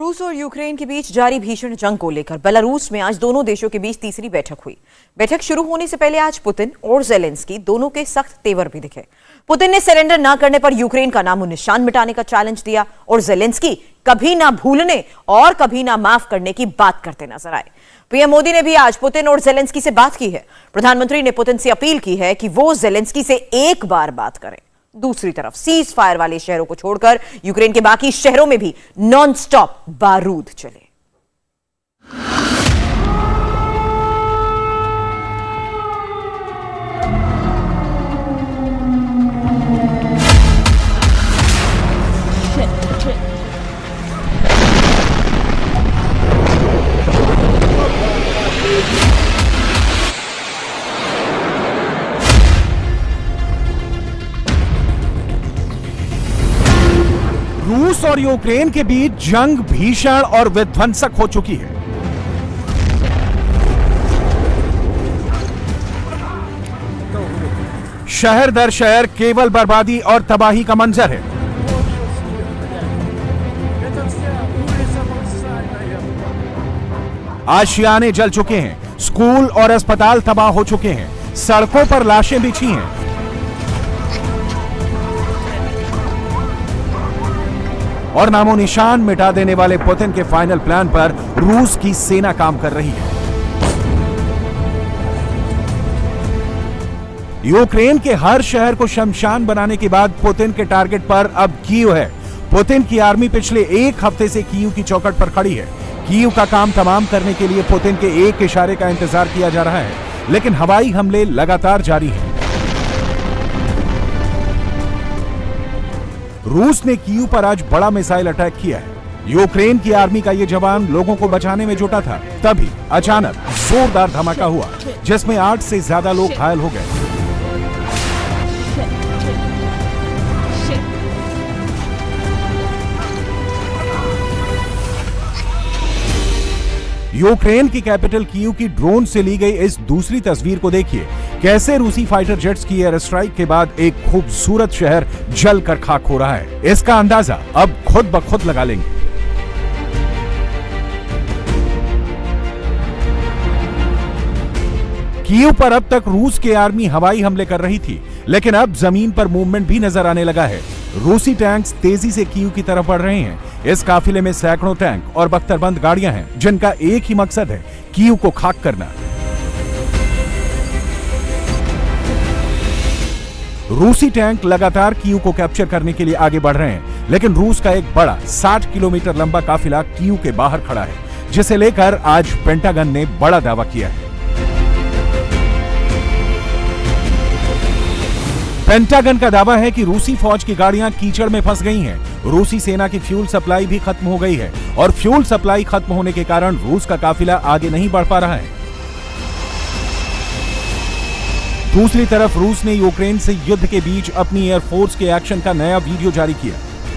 रूस और यूक्रेन के बीच जारी भीषण जंग को लेकर बेलारूस में आज दोनों देशों के बीच तीसरी बैठक हुई। बैठक शुरू होने से पहले आज पुतिन और ज़ेलेंस्की दोनों के सख्त तेवर भी दिखे। पुतिन ने सरेंडर न करने पर यूक्रेन का नामो निशान मिटाने का चैलेंज दिया और ज़ेलेंस्की कभी ना भूलने और कभी ना माफ करने की बात करते नजर आए। पीएम मोदी ने भी आज पुतिन और ज़ेलेंस्की से बात की है। प्रधानमंत्री ने पुतिन से अपील की है कि वो ज़ेलेंस्की से एक बार बात करें। दूसरी तरफ सीज फायर वाले शहरों को छोड़कर यूक्रेन के बाकी शहरों में भी नॉनस्टॉप बारूद चले। रूस और यूक्रेन के बीच जंग भीषण और विध्वंसक हो चुकी है। शहर दर शहर केवल बर्बादी और तबाही का मंजर है। आशियाने जल चुके हैं, स्कूल और अस्पताल तबाह हो चुके हैं, सड़कों पर लाशें बिछी हैं। और नामो निशान मिटा देने वाले पुतिन के फाइनल प्लान पर रूस की सेना काम कर रही है। यूक्रेन के हर शहर को शमशान बनाने के बाद पुतिन के टारगेट पर अब कीव है। पुतिन की आर्मी पिछले एक हफ्ते से कीव की चौखट पर खड़ी है। कीव का काम तमाम करने के लिए पुतिन के एक इशारे का इंतजार किया जा रहा है, लेकिन हवाई हमले लगातार जारी हैं। रूस ने कीव पर आज बड़ा मिसाइल अटैक किया है। यूक्रेन की आर्मी का ये जवान लोगों को बचाने में जुटा था, तभी अचानक जोरदार धमाका हुआ जिसमें 8 से ज्यादा लोग घायल हो गए। यूक्रेन की कैपिटल कीव की ड्रोन से ली गई इस दूसरी तस्वीर को देखिए। कैसे रूसी फाइटर जेट्स की एयर स्ट्राइक के बाद एक खूबसूरत शहर जलकर खाक हो रहा है, इसका अंदाजा अब खुद ब खुद लगा लेंगे। कीव पर अब तक रूस की आर्मी हवाई हमले कर रही थी, लेकिन अब जमीन पर मूवमेंट भी नजर आने लगा है। रूसी टैंक्स तेजी से कीव की तरफ बढ़ रहे हैं। इस काफिले में सैकड़ों टैंक और बख्तरबंद गाड़ियां हैं, जिनका एक ही मकसद है, कीव को खाक करना। रूसी टैंक लगातार कीव को कैप्चर करने के लिए आगे बढ़ रहे हैं, लेकिन रूस का एक बड़ा 60 किलोमीटर लंबा काफिला कीव के बाहर खड़ा है, जिसे लेकर आज पेंटागन ने बड़ा दावा किया है। पेंटागन का दावा है कि रूसी फौज की गाड़ियां कीचड़ में फंस गई हैं। रूसी सेना की फ्यूल सप्लाई भी खत्म हो गई है और फ्यूल सप्लाई खत्म होने के कारण रूस का काफिला आगे नहीं बढ़ पा रहा है। दूसरी तरफ रूस ने यूक्रेन से युद्ध के बीच अपनी एयरफोर्स के एक्शन का नया वीडियो जारी किया।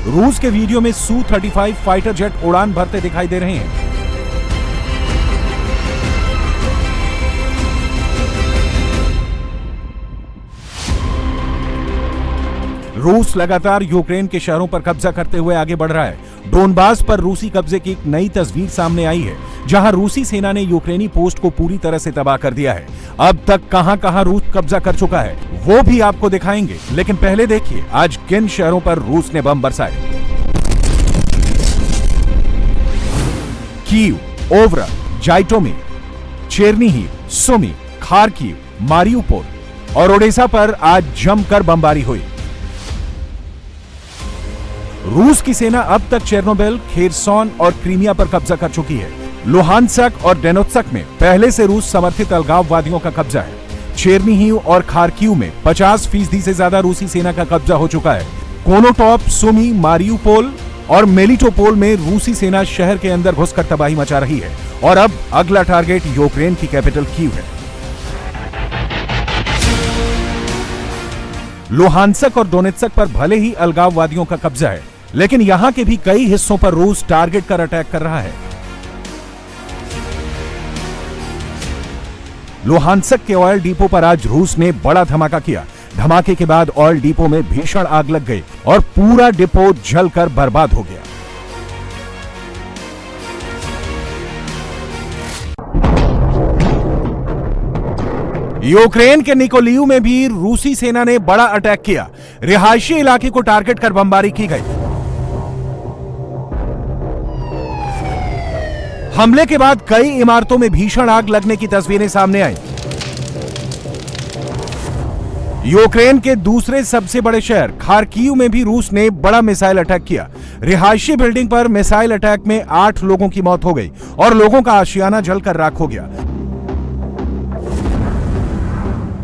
रूस के वीडियो में Su-35 फाइटर जेट उड़ान भरते दिखाई दे रहे हैं। रूस लगातार यूक्रेन के शहरों पर कब्जा करते हुए आगे बढ़ रहा है। डोनबास पर रूसी कब्जे की एक नई तस्वीर सामने आई है, जहां रूसी सेना ने यूक्रेनी पोस्ट को पूरी तरह से तबाह कर दिया है। अब तक कहां-कहां रूस कब्जा कर चुका है, वो भी आपको दिखाएंगे, लेकिन पहले देखिए आज किन शहरों पर रूस ने बम बरसाए। Kyiv, Obra, जाइटोमिर, चेरनीहिव, Sumi, Kharkiv, Mariupol और ओडेसा पर आज जमकर बमबारी हुई। रूस की सेना अब तक चेर्नोबिल, खेरसॉन और क्रीमिया पर कब्जा कर चुकी है। लुहानस्क और डेनोत्सक में पहले से रूस समर्थित अलगाववादियों का कब्जा है। चेरनीहिव और खार्किव में 50% से ज्यादा रूसी सेना का कब्जा हो चुका है। कोनोटॉप, सुमी, मारियुपोल और मेलिटोपोल में रूसी सेना शहर के अंदर घुसकर तबाही मचा रही है और अब अगला टारगेट यूक्रेन की कैपिटल कीव है। लुहानस्क और डोनेत्स्क पर भले ही अलगाववादियों का कब्जा है, लेकिन यहां के भी कई हिस्सों पर रूस टारगेट कर अटैक कर रहा है। लुहानस्क के ऑयल डिपो पर आज रूस ने बड़ा धमाका किया। धमाके के बाद ऑयल डिपो में भीषण आग लग गई और पूरा डिपो जलकर बर्बाद हो गया। यूक्रेन के निकोलिव में भी रूसी सेना ने बड़ा अटैक किया। रिहायशी इलाके को टारगेट कर बमबारी की गई। हमले के बाद कई इमारतों में भीषण आग लगने की तस्वीरें सामने आई। यूक्रेन के दूसरे सबसे बड़े शहर खार्किव में भी रूस ने बड़ा मिसाइल अटैक किया। रिहायशी बिल्डिंग पर मिसाइल अटैक में 8 लोगों की मौत हो गई और लोगों का आशियाना जलकर राख हो गया।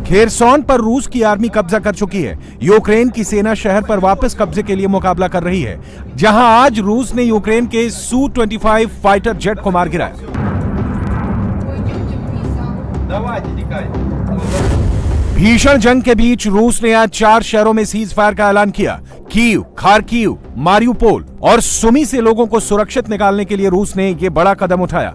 खेरसॉन पर रूस की आर्मी कब्जा कर चुकी है। यूक्रेन की सेना शहर पर वापस कब्जे के लिए मुकाबला कर रही है, जहां आज रूस ने यूक्रेन के Su-25 फाइटर जेट को मार गिराया। भीषण जंग के बीच रूस ने आज 4 शहरों में सीज फायर का ऐलान किया। कीव, खार्किव, मारियुपोल और सुमी से लोगों को सुरक्षित निकालने के लिए रूस ने यह बड़ा कदम उठाया,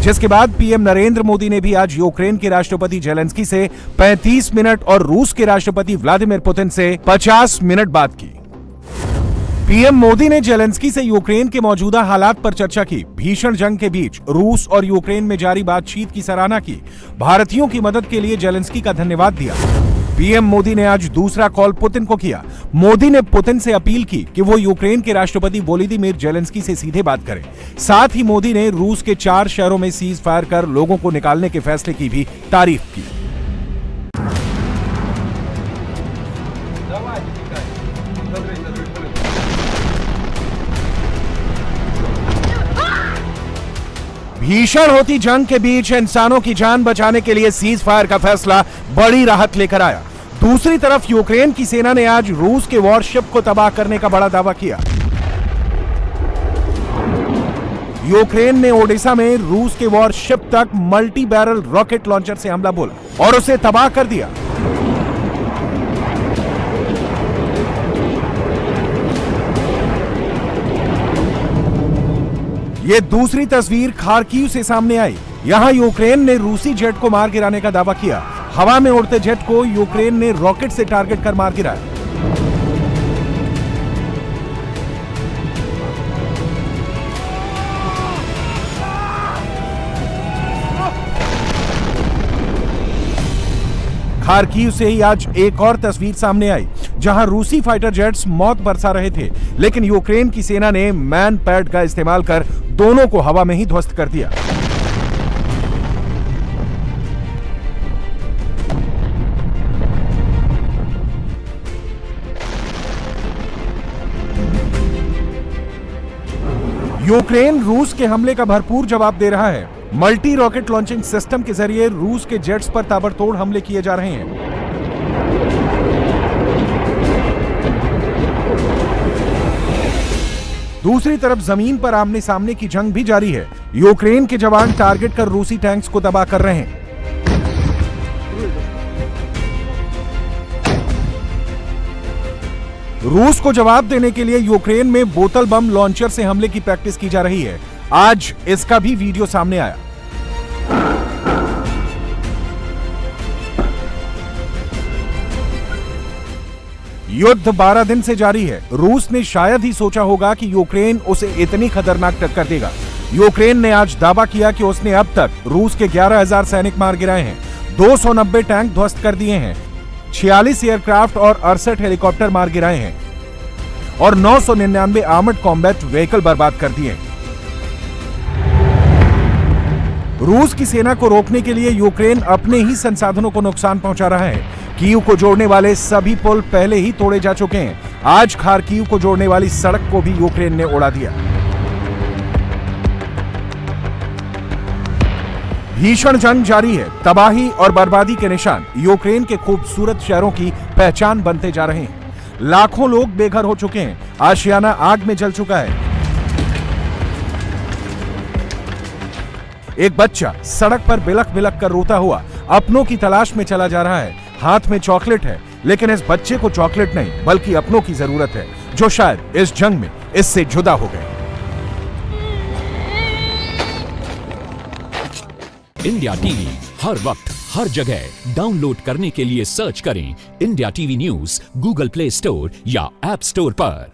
जिसके बाद पीएम नरेंद्र मोदी ने भी आज यूक्रेन के राष्ट्रपति जेलेंस्की से 35 मिनट और रूस के राष्ट्रपति व्लादिमीर पुतिन से 50 मिनट बात की। पीएम मोदी ने जेलेंस्की से यूक्रेन के मौजूदा हालात पर चर्चा की। भीषण जंग के बीच रूस और यूक्रेन में जारी बातचीत की सराहना की। भारतीयों की मदद के लिए जेलेंस्की का धन्यवाद दिया। पीएम मोदी ने आज दूसरा कॉल पुतिन को किया। मोदी ने पुतिन से अपील की कि वो यूक्रेन के राष्ट्रपति वोलोदिमीर जेलेंस्की से सीधे बात करें। साथ ही मोदी ने रूस के 4 शहरों में सीज फायर कर लोगों को निकालने के फैसले की भी तारीफ की। भीषण होती जंग के बीच इंसानों की जान बचाने के लिए सीज फायर का फैसला बड़ी राहत लेकर आया। दूसरी तरफ यूक्रेन की सेना ने आज रूस के वॉरशिप को तबाह करने का बड़ा दावा किया। यूक्रेन ने ओडेसा में रूस के वॉरशिप तक मल्टी बैरल रॉकेट लॉन्चर से हमला बोला और उसे तबाह कर दिया। ये दूसरी तस्वीर खार्किव से सामने आई। यहां यूक्रेन ने रूसी जेट को मार गिराने का दावा किया। हवा में उड़ते जेट को यूक्रेन ने रॉकेट से टारगेट कर मार गिराया। खार्किव से ही आज एक और तस्वीर सामने आई, जहां रूसी फाइटर जेट्स मौत बरसा रहे थे, लेकिन यूक्रेन की सेना ने मैन पैड का इस्तेमाल कर दोनों को हवा में ही ध्वस्त कर दिया। यूक्रेन रूस के हमले का भरपूर जवाब दे रहा है। मल्टी रॉकेट लॉन्चिंग सिस्टम के जरिए रूस के जेट्स पर ताबड़तोड़ हमले किए जा रहे हैं। दूसरी तरफ जमीन पर आमने सामने की जंग भी जारी है। यूक्रेन के जवान टारगेट कर रूसी टैंक्स को तबाह कर रहे हैं। रूस को जवाब देने के लिए यूक्रेन में बोतल बम लॉन्चर से हमले की प्रैक्टिस की जा रही है। आज इसका भी वीडियो सामने आया। युद्ध 12 दिन से जारी है। रूस ने शायद ही सोचा होगा कि यूक्रेन उसे इतनी खतरनाक टक्कर देगा। यूक्रेन ने आज दावा किया कि उसने अब तक रूस के 11,000 सैनिक मार गिराए हैं, 290 टैंक ध्वस्त कर दिए हैं, 46 एयरक्राफ्ट और 68 हेलीकॉप्टर मार गिराए हैं और 999 आर्मर्ड कॉम्बैट व्हीकल बर्बाद कर दिए। रूस की सेना को रोकने के लिए यूक्रेन अपने ही संसाधनों को नुकसान पहुंचा रहा है। कीव को जोड़ने वाले सभी पुल पहले ही तोड़े जा चुके हैं। आज खार्किव को जोड़ने वाली सड़क को भी यूक्रेन ने उड़ा दिया। भीषण जंग जारी है। तबाही और बर्बादी के निशान यूक्रेन के खूबसूरत शहरों की पहचान बनते जा रहे हैं। लाखों लोग बेघर हो चुके हैं। आशियाना आग में जल चुका है। एक बच्चा सड़क पर बिलख बिलख कर रोता हुआ अपनों की तलाश में चला जा रहा है। हाथ में चॉकलेट है, लेकिन इस बच्चे को चॉकलेट नहीं बल्कि अपनों की जरूरत है, जो शायद इस जंग में इससे जुदा हो गए। इंडिया टीवी हर वक्त हर जगह डाउनलोड करने के लिए सर्च करें India TV news Google play store या ऐप स्टोर पर।